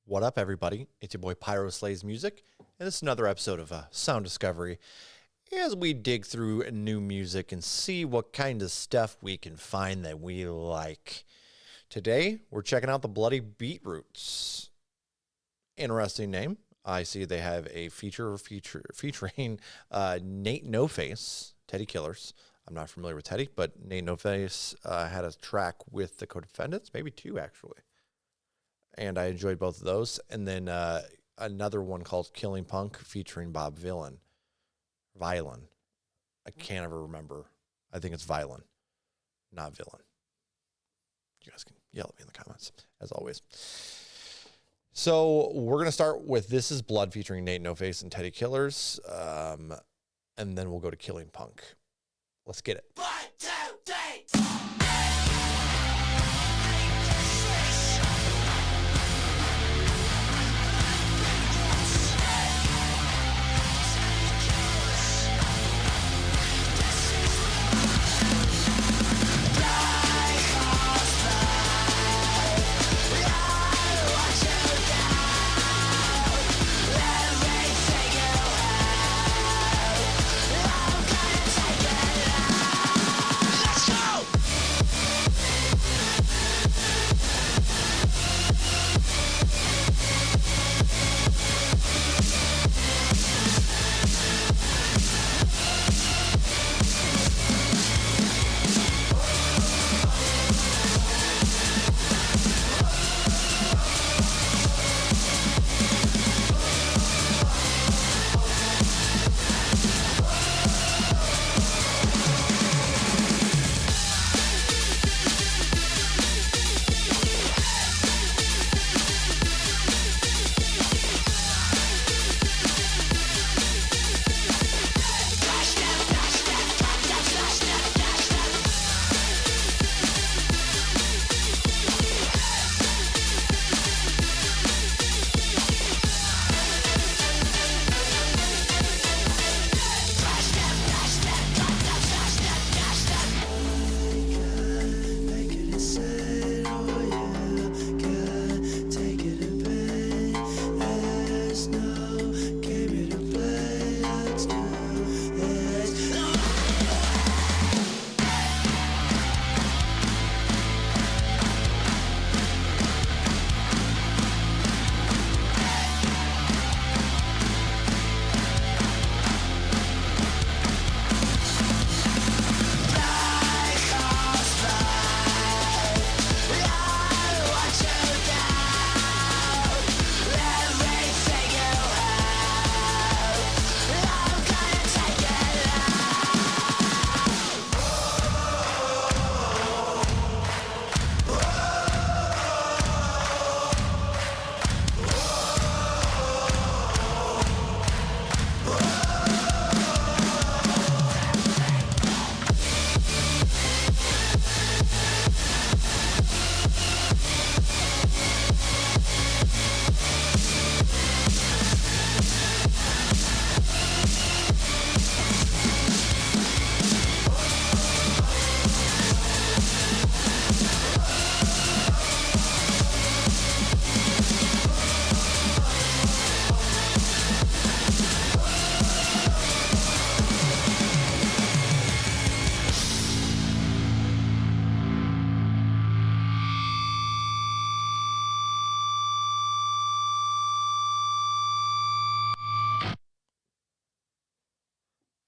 What up, everybody? It's your boy Pyro Slays Music, and this is another episode of Sound Discovery as we dig through new music and see what kind of stuff we can find that we like. Today, we're checking out the Bloody Beetroots. Interesting name. I see they have a featuring Nate No Face, Teddy Killers. I'm not familiar with Teddy, but Nate No Face had a track with the Co-Defendants, maybe two actually. And I enjoyed both of those. And then another one called Killing Punk featuring Bob Villain. I can't ever remember. I think it's Violin, not Villain. You guys can yell at me in the comments, as always. So we're going to start with This Is Blood featuring Nate No Face and Teddy Killers. And then we'll go to Killing Punk. Let's get it. 1, 2, 3.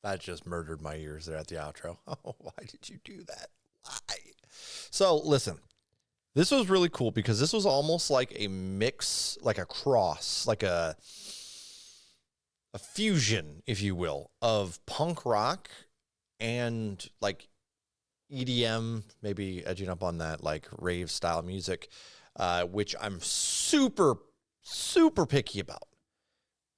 That just murdered my ears there at the outro. Oh, why did you do that? Why? So listen, this was really cool because this was almost like a mix, like a cross, like a fusion, if you will, of punk rock and like EDM, maybe edging up on that like rave style music, which I'm super picky about.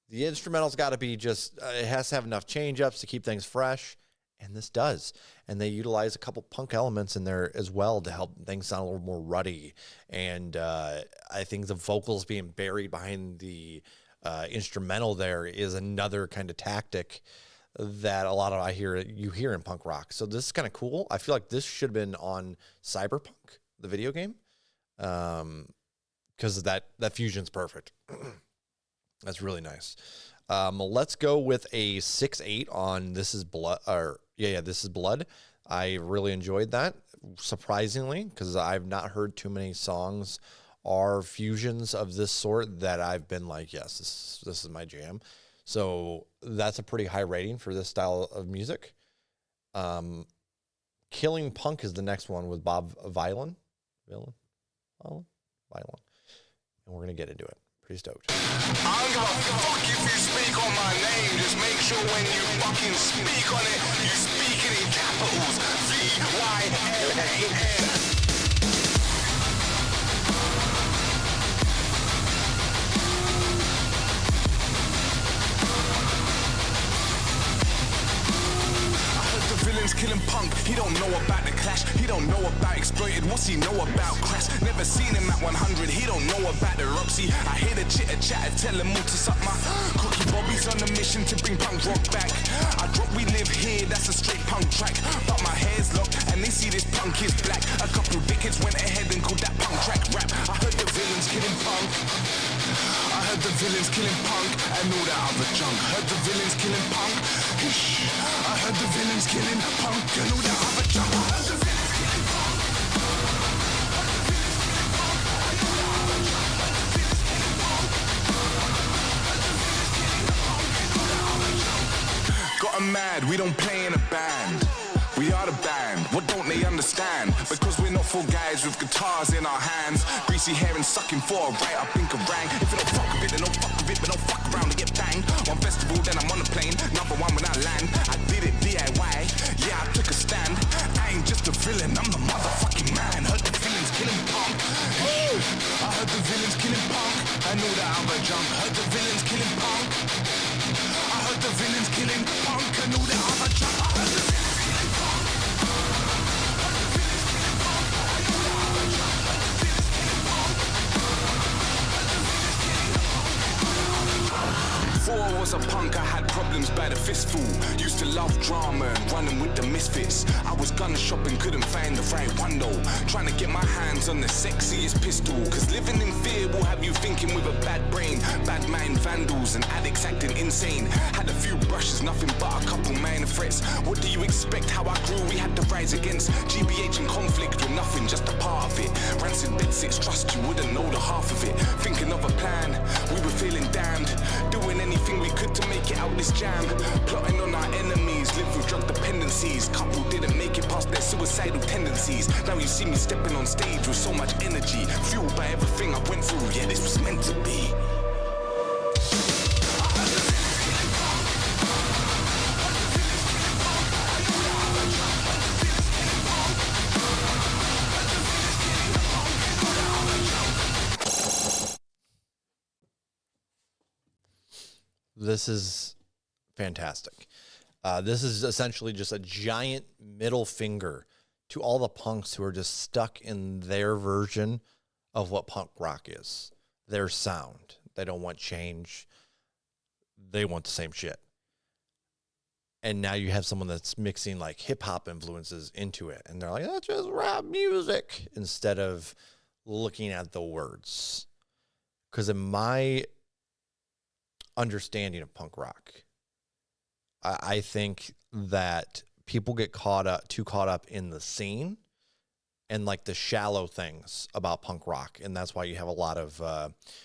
The instrumental's got to be just, it has to have enough change ups to keep things fresh. And this does. And they utilize a couple punk elements in there as well to help things sound a little more ruddy. And I think the vocals being buried behind the instrumental there is another kind of tactic that a lot of you hear in punk rock. So this is kind of cool. I feel like this should have been on Cyberpunk, the video game. because that fusion's perfect. That's really nice. Let's go with a 6-8 on This Is Blood. This Is Blood. I really enjoyed that, surprisingly, because I've not heard too many songs or fusions of this sort that I've been like, yes, this is my jam. So that's a pretty high rating for this style of music. Killing Punk is the next one with Bob Vylan. And we're going to get into it. Pretty stoked. I don't give a fuck if you speak on my name. Just make sure when you fucking speak on it, you speak it in capitals. V-Y-L-A-N. Killing Punk, he don't know about the clash, he don't know about Exploited, what's he know about Crash? Never seen him at 100, he don't know about the Roxy. I hear the chitter-chatter, tell him all to suck my cookie. Bobby's on a mission to bring punk rock back. I drop We Live Here, that's a straight punk track. But my hair's locked and they see this punk is black. A couple dickheads went ahead and called that punk track rap. I heard the villains killing Punk, I heard the villains killing Punk and all that other junk. Heard the villains killing Punk, I heard the villains killing Punk and all that other junk. I heard the villains killing Punk. Got 'em mad, we don't play in a band. We are the band, what don't they understand? Because we're not full guys with guitars in our hands. Greasy hair and sucking for a right, I think a rang. If you don't fuck with it, then don't fuck with it, but don't fuck around and get banged. One festival, then I'm on the plane, number one when I land. I did it DIY, yeah, I took a stand. I ain't just a villain, I'm the motherfucking man. Heard the villains killing Punk. I heard the villains killing Punk. I know that I'm a junk. Heard the villains killing Punk. I heard the villains killing Punk. I know that I'm a junk. I heard the villains killing Punk. Before I was a punk, I had problems by the fistful. Used to love drama and running with the misfits. I was gun shopping, couldn't find the right one though. Trying to get my hands on the sexiest pistol. Cause living in fear will have you thinking with a bad brain. Bad mind vandals and addicts acting insane. Had a few brushes, nothing but a couple minor threats. What do you expect? How I grew, we had to rise against GBH and conflict with nothing, just a part of it. Rancid bedsits, trust you wouldn't know the half of it. Thinking of a plan, we were feeling damned. Doing anything we could to make it out this jam. Plotting on our enemies, live with drug dependencies. Couple didn't make it past their suicidal tendencies. Now you see me stepping on stage with so much energy, fueled by everything I went through. Yeah, this was meant to be. This is fantastic. This is essentially just a giant middle finger to all the punks who are just stuck in their version of what punk rock is, their sound. They don't want change. They want the same shit. And now you have someone that's mixing like hip hop influences into it. And they're like, that's just rap music, instead of looking at the words. Because in my understanding of punk rock, I think that people get too caught up in the scene and like the shallow things about punk rock. And that's why you have a lot of,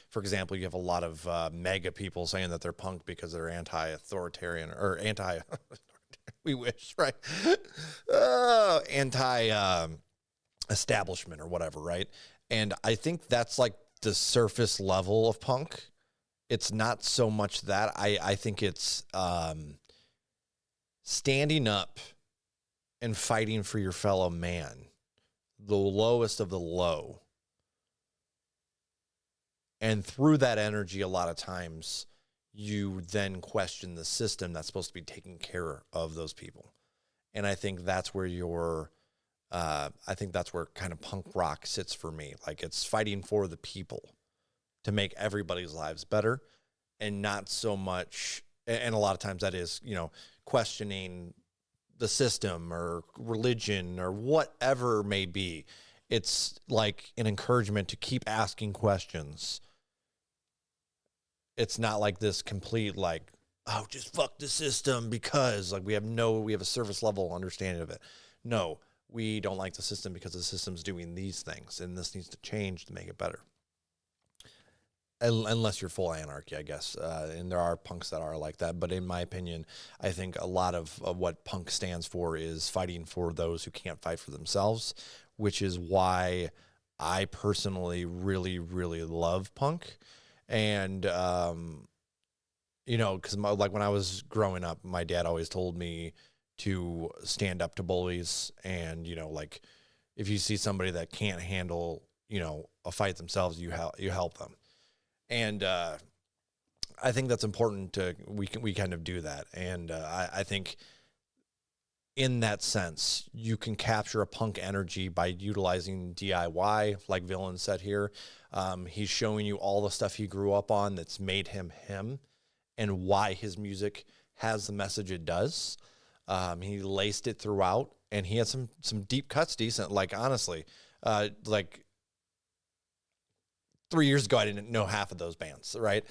for example, you have a lot of mega people saying that they're punk because they're anti-authoritarian or we wish, right? Anti-establishment or whatever, right? And I think that's like the surface level of punk. It's not so much that. I think it's standing up and fighting for your fellow man, the lowest of the low. And through that energy, a lot of times, you then question the system that's supposed to be taking care of those people. And I think that's where kind of punk rock sits for me. Like, it's fighting for the people to make everybody's lives better, and not so much, and a lot of times that is, questioning the system or religion or whatever it may be. It's like an encouragement to keep asking questions. It's not like this complete like, oh, just fuck the system because like we have a surface level understanding of it. No, we don't like the system because the system's doing these things and this needs to change to make it better. Unless you're full anarchy, I guess. And there are punks that are like that. But in my opinion, I think a lot of what punk stands for is fighting for those who can't fight for themselves, which is why I personally really, really love punk. And, you know, because like when I was growing up, my dad always told me to stand up to bullies. And, you know, like if you see somebody that can't handle, you know, a fight themselves, you help them. And I think that's important we kind of do that. And I think in that sense, you can capture a punk energy by utilizing DIY, like Villain said here. He's showing you all the stuff he grew up on that's made him him and why his music has the message it does. He laced it throughout, and he had some deep cuts, decent. Like, honestly, like 3 years ago, I didn't know half of those bands, right?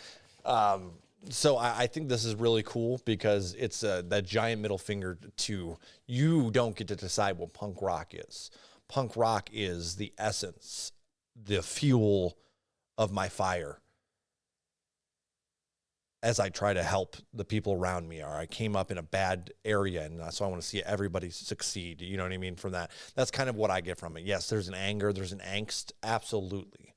So I think this is really cool because it's that giant middle finger to you don't get to decide what punk rock is. Punk rock is the essence, the fuel of my fire as I try to help the people around me. Or I came up in a bad area, and so I want to see everybody succeed. You know what I mean? From that, that's kind of what I get from it. Yes, there's an anger, there's an angst, absolutely.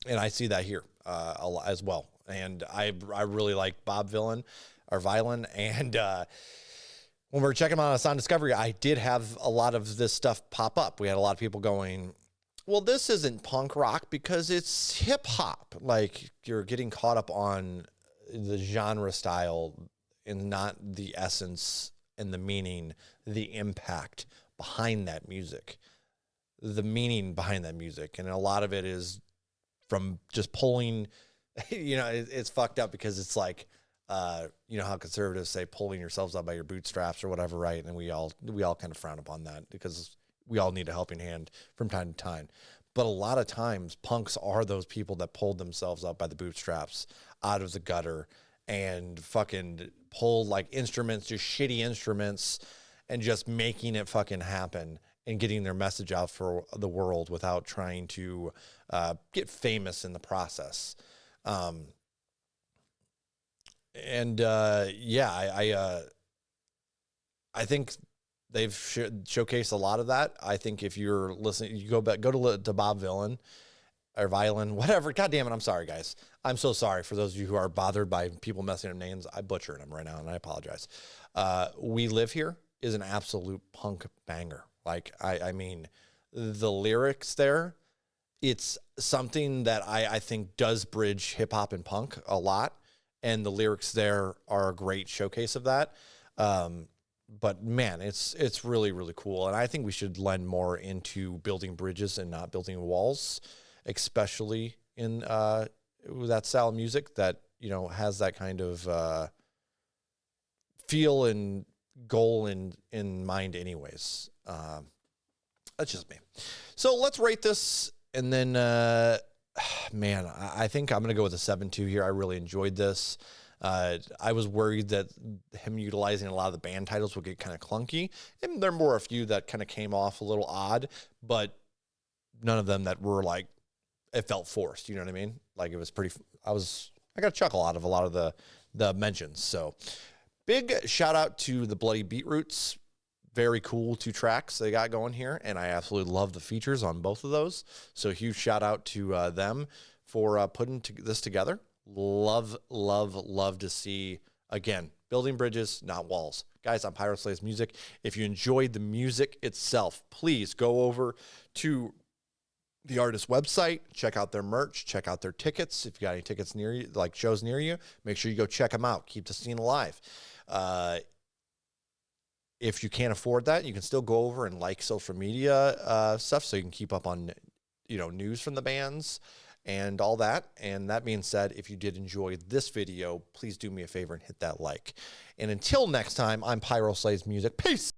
And I see that here a lot as well. And I really like Bob Villain. And when we were checking out on Sound Discovery, I did have a lot of this stuff pop up. We had a lot of people going, well, this isn't punk rock because it's hip hop. Like, you're getting caught up on the genre style and not the essence and the meaning, the impact behind that music, the meaning behind that music. And a lot of it is from just pulling, you know, it's fucked up because it's like, you know how conservatives say pulling yourselves up by your bootstraps or whatever, right? And we all kind of frown upon that because we all need a helping hand from time to time. But a lot of times punks are those people that pulled themselves up by the bootstraps out of the gutter and fucking pulled like instruments, just shitty instruments, and just making it fucking happen and getting their message out for the world without trying to get famous in the process. I think they've showcased a lot of that. I think if you're listening, you go to Bob Villain or Violin, whatever. God damn it. I'm sorry, guys. I'm so sorry for those of you who are bothered by people messing up names. I butchered them right now, and I apologize. We Live Here is an absolute punk banger. Like, I mean, the lyrics there, it's something that I think does bridge hip hop and punk a lot. And the lyrics there are a great showcase of that. But man, it's really, really cool. And I think we should lend more into building bridges and not building walls, especially in that style of music that, you know, has that kind of feel and goal in mind anyways. That's just me. So let's rate this. And then, man, I think I'm going to go with a 7.2 here. I really enjoyed this. I was worried that him utilizing a lot of the band titles would get kind of clunky. And there were a few that kind of came off a little odd, but none of them that were like, it felt forced. You know what I mean? Like, it was pretty, I got a chuckle out of a lot of the mentions. So big shout out to the Bloody Beetroots. Very cool 2 tracks they got going here. And I absolutely love the features on both of those. So huge shout out to them for putting this together. Love to see, again, building bridges, not walls. Guys, I'm Pyro Slays Music. If you enjoyed the music itself, please go over to the artist website, check out their merch, check out their tickets. If you got any tickets near you, like shows near you, make sure you go check them out. Keep the scene alive. If you can't afford that, you can still go over and like social media stuff so you can keep up on, you know, news from the bands and all that. And that being said, if you did enjoy this video, please do me a favor and hit that like. And until next time, I'm Pyro Slays Music. Peace.